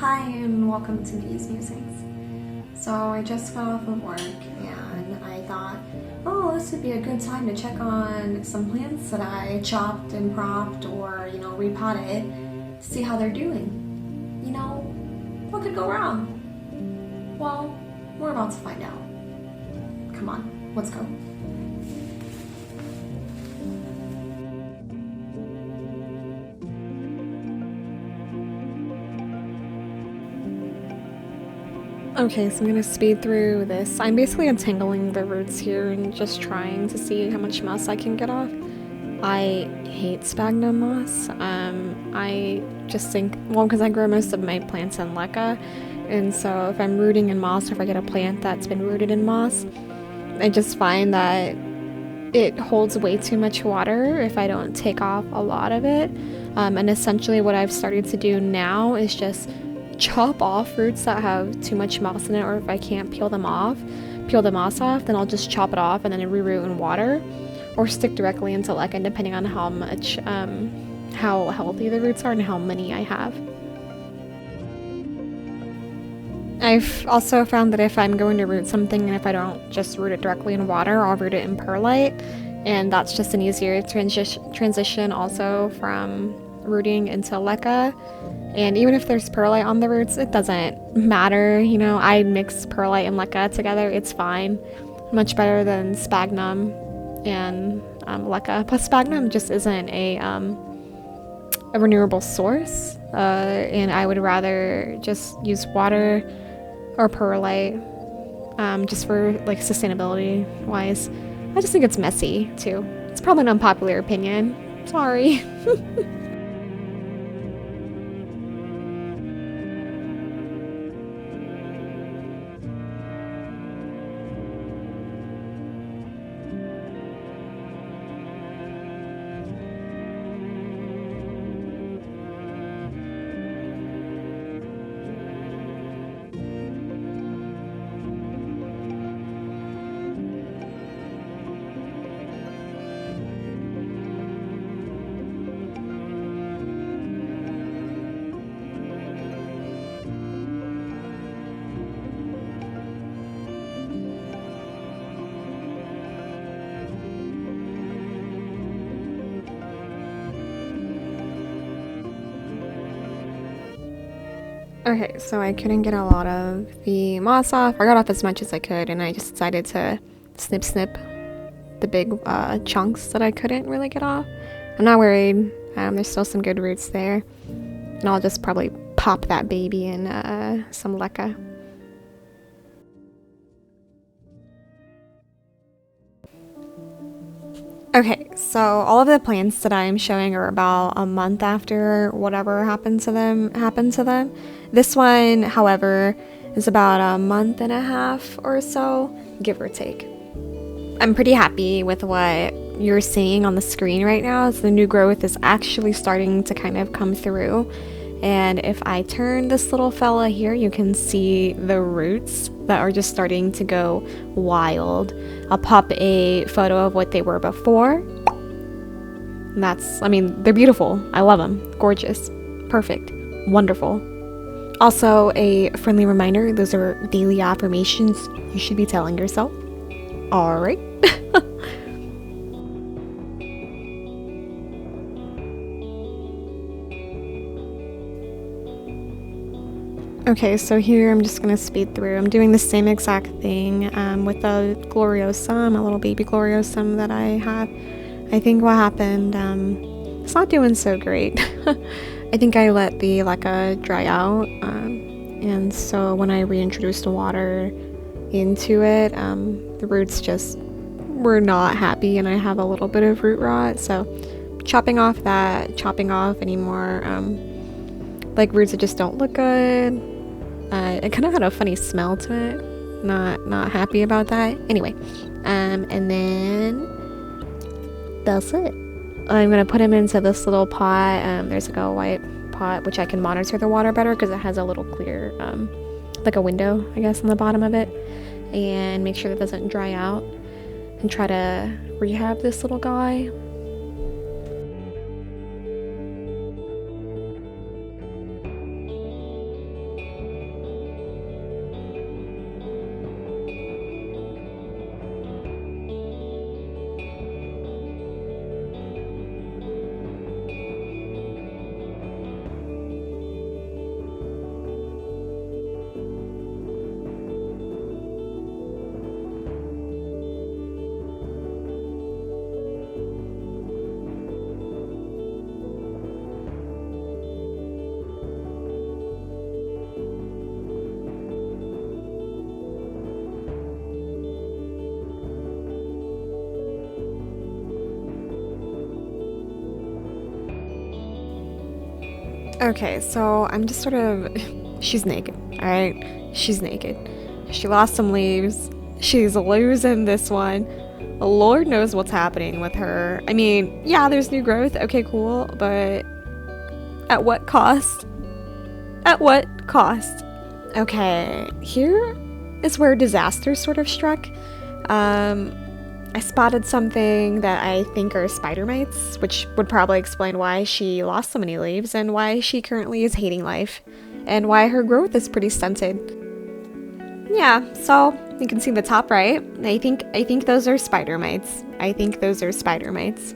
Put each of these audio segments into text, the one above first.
Hi and welcome to Migi's Musings. So I just got off of work and I thought, oh, this would be a good time to check on some plants that I chopped and propped or, repotted to see how they're doing. What could go wrong? Well, we're about to find out. Come on, let's go. Okay, so I'm gonna speed through this. I'm basically untangling the roots here and just trying to see how much moss I can get off. I hate sphagnum moss. I just think, well, because I grow most of my plants in leca, and so if I'm rooting in moss or if I get a plant that's been rooted in moss, I just find that it holds way too much water if I don't take off a lot of it. And essentially what I've started to do now is just chop off roots that have too much moss in it, or if I can't peel the moss off, then I'll just chop it off and then reroot in water or stick directly into leca, depending on how healthy the roots are and how many I have. I've also found that if I'm going to root something and if I don't just root it directly in water, I'll root it in perlite, and that's just an easier transition also from rooting into leca. And even if there's perlite on the roots, it doesn't matter, I mix perlite and leca together, it's fine. Much better than sphagnum and leca. Plus sphagnum just isn't a renewable source, and I would rather just use water or perlite, just for like sustainability wise. I just think it's messy too. It's probably an unpopular opinion. Sorry. Okay, so I couldn't get a lot of the moss off. I got off as much as I could, and I just decided to snip the big chunks that I couldn't really get off. I'm not worried. There's still some good roots there, and I'll just probably pop that baby in some leca. Okay, so all of the plants that I'm showing are about a month after whatever happened to them. This one, however, is about a month and a half or so, give or take. I'm pretty happy with what you're seeing on the screen right now, as the new growth is actually starting to kind of come through. And if I turn this little fella here, you can see the roots that are just starting to go wild. I'll pop a photo of what they were before. And they're beautiful. I love them. Gorgeous. Perfect. Wonderful. Also, a friendly reminder, those are daily affirmations you should be telling yourself. Alright. Okay, so here I'm just going to speed through. I'm doing the same exact thing with a gloriosum, a little baby gloriosum that I have. I think what happened, it's not doing so great. I think I let the leca dry out, and so when I reintroduced the water into it, the roots just were not happy, and I have a little bit of root rot, so chopping off any more roots that just don't look good. It kind of had a funny smell to it. Not happy about that. Anyway, and then that's it. I'm gonna put him into this little pot. There's like a white pot which I can monitor the water better because it has a little clear, like a window, I guess, on the bottom of it, and make sure that it doesn't dry out. And try to rehab this little guy. Okay, so I'm just sort of... She's naked, alright? She's naked. She lost some leaves. She's losing this one. Lord knows what's happening with her. I mean, yeah, there's new growth. Okay, cool. But at what cost? At what cost? Okay, here is where disaster sort of struck. I spotted something that I think are spider mites, which would probably explain why she lost so many leaves and why she currently is hating life, and why her growth is pretty stunted. Yeah, so you can see the top right. I think those are spider mites. I think those are spider mites.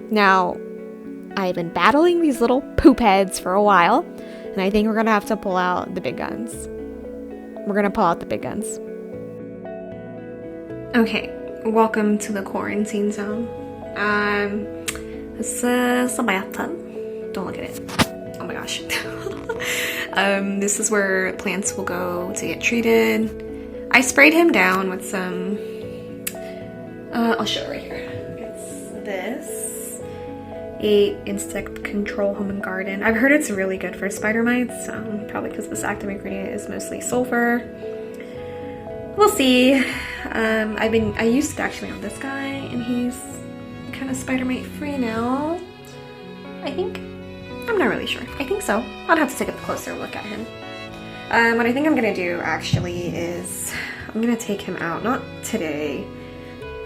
Now, I've been battling these little poop heads for a while, and I think we're gonna have to pull out the big guns. We're gonna pull out the big guns. Okay, welcome to the quarantine zone. This is a bathtub. Don't look at it. Oh my gosh. This is where plants will go to get treated. I sprayed him down with some, I'll show it right here. It's this, insect control home and garden. I've heard it's really good for spider mites, probably because this active ingredient is mostly sulfur. We'll see. I used it actually on this guy, and he's kind of spider mite free now. I think. I'm not really sure. I think so. I'll have to take a closer look at him. What I think I'm gonna do actually is I'm gonna take him out. Not today.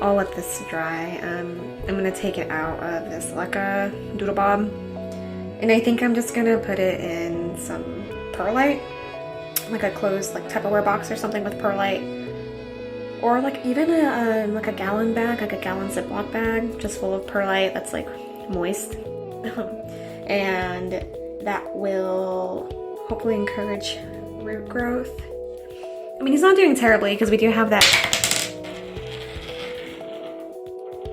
I'll let this dry. I'm gonna take it out of this Leca doodle bob, and I think I'm just gonna put it in some perlite, like a closed like Tupperware box or something with perlite, or like even like a gallon bag, like a gallon Ziploc bag, just full of perlite that's like moist. And that will hopefully encourage root growth. I mean, he's not doing terribly because we do have that.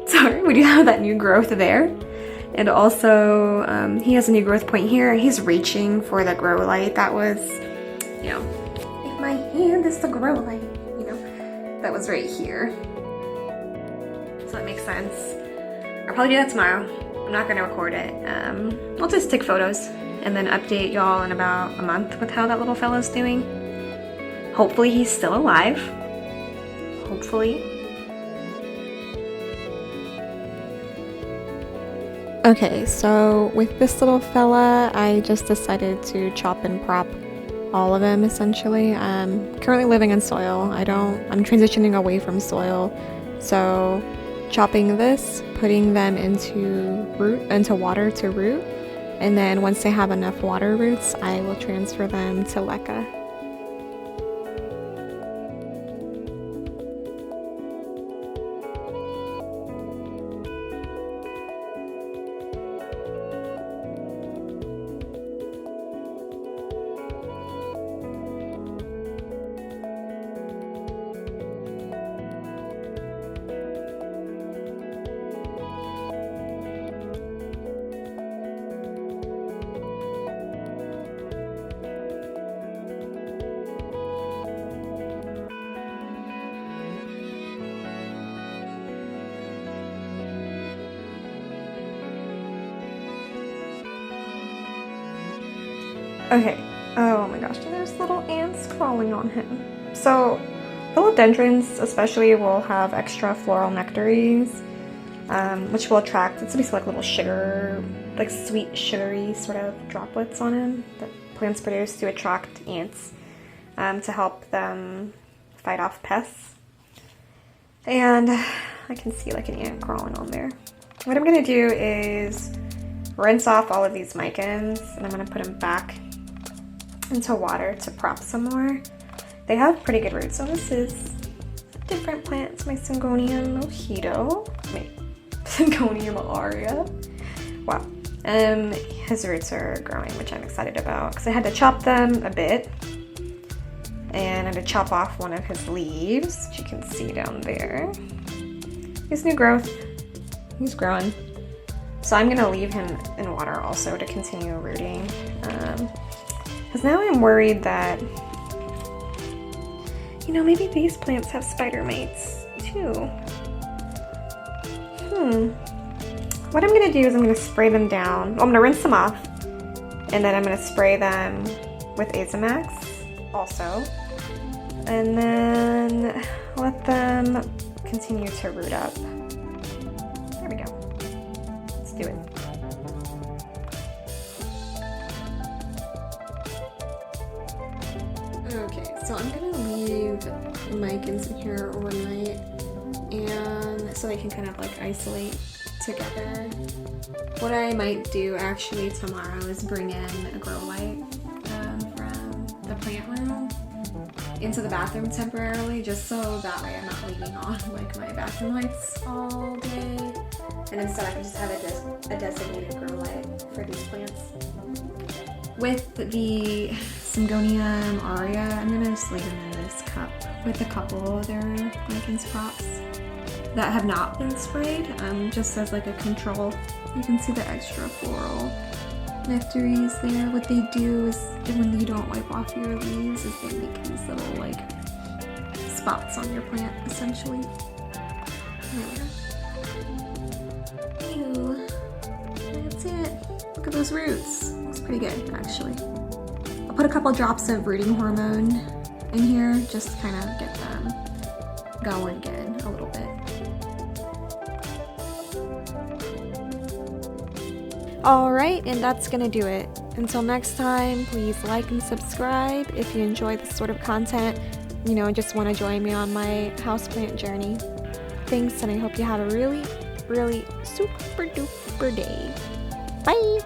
Sorry, we do have that new growth there, and also he has a new growth point here. He's reaching for the grow light that was, you know, if my hand is the grow light, you know, that was right here. So that makes sense. I'll probably do that tomorrow. I'm not gonna record it. I'll just take photos and then update y'all in about a month with how that little fella's doing. Hopefully he's still alive. Hopefully. Okay, so with this little fella, I just decided to chop and prop all of them essentially. Currently living in soil. I'm transitioning away from soil. So chopping this, putting them into water to root, and then once they have enough water roots, I will transfer them to Leca. Okay, oh my gosh, there's little ants crawling on him. So, philodendrons especially will have extra floral nectaries, which will attract, it's basically like little sugar, like sweet sugary sort of droplets on him that plants produce to attract ants, to help them fight off pests. And I can see like an ant crawling on there. What I'm gonna do is rinse off all of these micans, and I'm gonna put them back into water to prop some more. They have pretty good roots. So this is a different plant. It's my Syngonium mojito. Wait, Syngonium aurea. Wow. His roots are growing, which I'm excited about because I had to chop them a bit, and I had to chop off one of his leaves, which you can see down there. His new growth. He's growing. So I'm gonna leave him in water also to continue rooting. Because now I'm worried that, you know, maybe these plants have spider mites too. What I'm gonna do is I'm gonna spray them down. Well, I'm gonna rinse them off, And then I'm going to spray them with Azamax also. And then let them continue to root up. There we go. Let's do it. Okay, so I'm gonna leave Mike in here overnight, and so they can kind of like isolate together. What I might do actually tomorrow is bring in a grow light from the plant room into the bathroom temporarily, just so that way I'm not leaving on like my bathroom lights all day, and instead I can just have a designated grow light for these plants. With the Syngonium aurea, I'm gonna just leave them in this cup with a couple other lichens props that have not been sprayed, just as like a control. You can see the extra floral nectaries there. What they do is, when you don't wipe off your leaves, is they make these little like spots on your plant, essentially. There we go. Ew. That's it. Look at those roots. Looks pretty good, actually. I'll put a couple drops of rooting hormone in here, just to kind of get them going again a little bit. Alright, and that's gonna do it. Until next time, please like and subscribe if you enjoy this sort of content, you know, just want to join me on my houseplant journey. Thanks, and I hope you have a really, really super duper day. Bye!